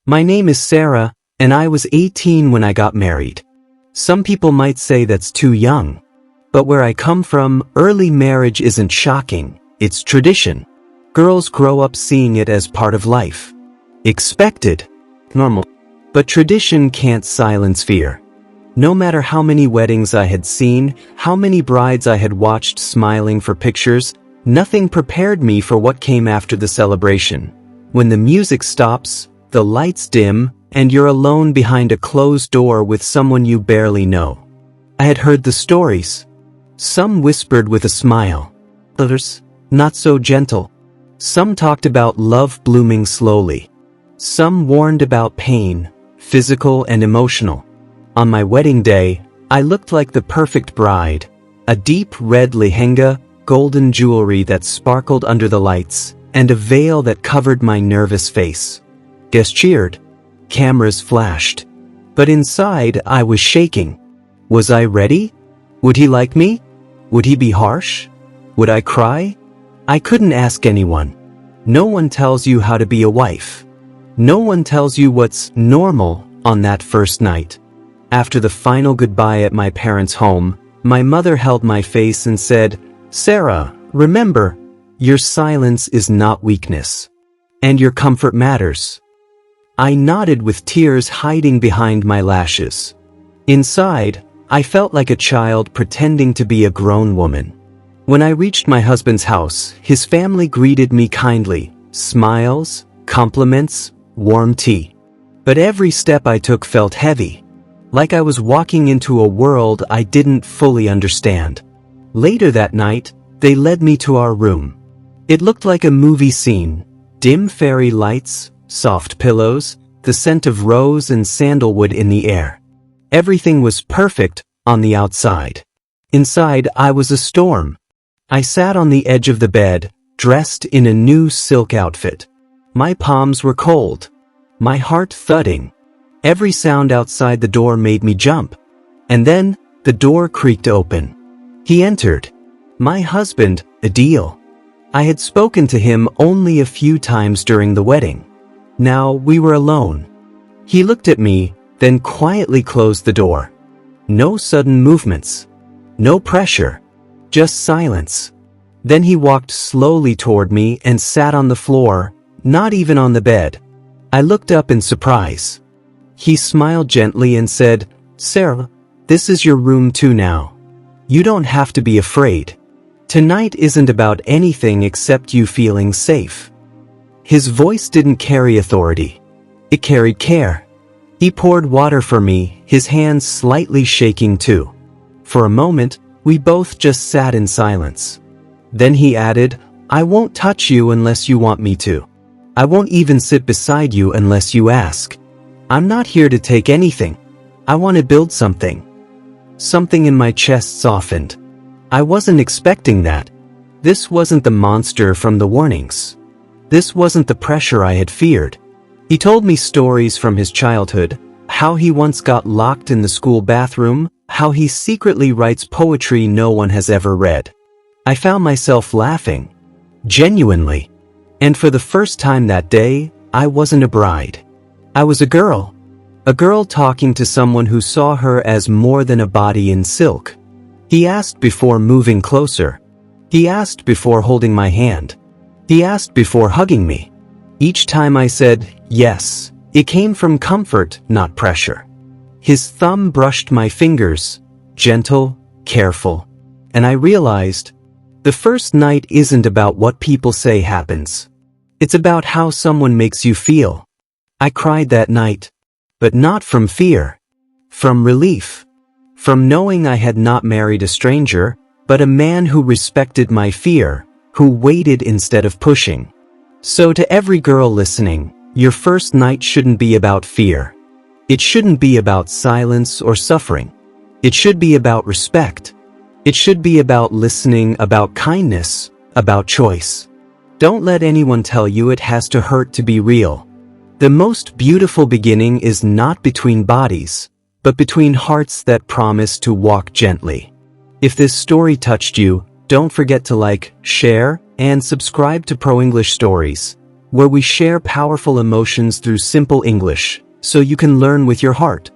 My name is Sarah, and I was 18 when I got married. Some people might say that's too young. But where I come from, early marriage isn't shocking, it's tradition. Girls grow up seeing it as part of life. Expected. Normal. But tradition can't silence fear. No matter how many weddings I had seen, how many brides I had watched smiling for pictures, nothing prepared me for what came after the celebration. When the music stops, the lights dim, and you're alone behind a closed door with someone you barely know. I had heard the stories. Some whispered with a smile. Others, not so gentle. Some talked about love blooming slowly. Some warned about pain, physical and emotional. On my wedding day, I looked like the perfect bride. A deep red lehenga, golden jewelry that sparkled under the lights, and a veil that covered my nervous face. Guests cheered. Cameras flashed. But inside, I was shaking. Was I ready? Would he like me? Would he be harsh? Would I cry? I couldn't ask anyone. No one tells you how to be a wife. No one tells you what's normal on that first night. After the final goodbye at my parents' home, my mother held my face and said, "Sarah, remember, your silence is not weakness. And your comfort matters." I nodded with tears hiding behind my lashes. Inside, I felt like a child pretending to be a grown woman. When I reached my husband's house, his family greeted me kindly. Smiles, compliments, warm tea. But every step I took felt heavy. Like I was walking into a world I didn't fully understand. Later that night, they led me to our room. It looked like a movie scene. Dim fairy lights, soft pillows, the scent of rose and sandalwood in the air. Everything was perfect on the outside. Inside, I was a storm. I sat on the edge of the bed, dressed in a new silk outfit. My palms were cold. My heart thudding. Every sound outside the door made me jump. And then, the door creaked open. He entered. My husband, Adil. I had spoken to him only a few times during the wedding. Now we were alone. He looked at me, then quietly closed the door. No sudden movements. No pressure. Just silence. Then he walked slowly toward me and sat on the floor, not even on the bed. I looked up in surprise. He smiled gently and said, "Sarah, this is your room too now. You don't have to be afraid. Tonight isn't about anything except you feeling safe." His voice didn't carry authority. It carried care. He poured water for me, his hands slightly shaking too. For a moment, we both just sat in silence. Then he added, "I won't touch you unless you want me to. I won't even sit beside you unless you ask. I'm not here to take anything. I want to build something." Something in my chest softened. I wasn't expecting that. This wasn't the monster from the warnings. This wasn't the pressure I had feared. He told me stories from his childhood, how he once got locked in the school bathroom, how he secretly writes poetry no one has ever read. I found myself laughing. Genuinely. And for the first time that day, I wasn't a bride. I was a girl. A girl talking to someone who saw her as more than a body in silk. He asked before moving closer. He asked before holding my hand. He asked before hugging me. Each time I said yes, it came from comfort, not pressure. His thumb brushed my fingers, gentle, careful. And I realized, the first night isn't about what people say happens. It's about how someone makes you feel. I cried that night. But not from fear. From relief. From knowing I had not married a stranger, but a man who respected my fear, who waited instead of pushing. So to every girl listening, your first night shouldn't be about fear. It shouldn't be about silence or suffering. It should be about respect. It should be about listening, about kindness, about choice. Don't let anyone tell you it has to hurt to be real. The most beautiful beginning is not between bodies, but between hearts that promise to walk gently. If this story touched you, don't forget to like, share, and subscribe to Pro English Stories. where we share powerful emotions through simple English, so you can learn with your heart.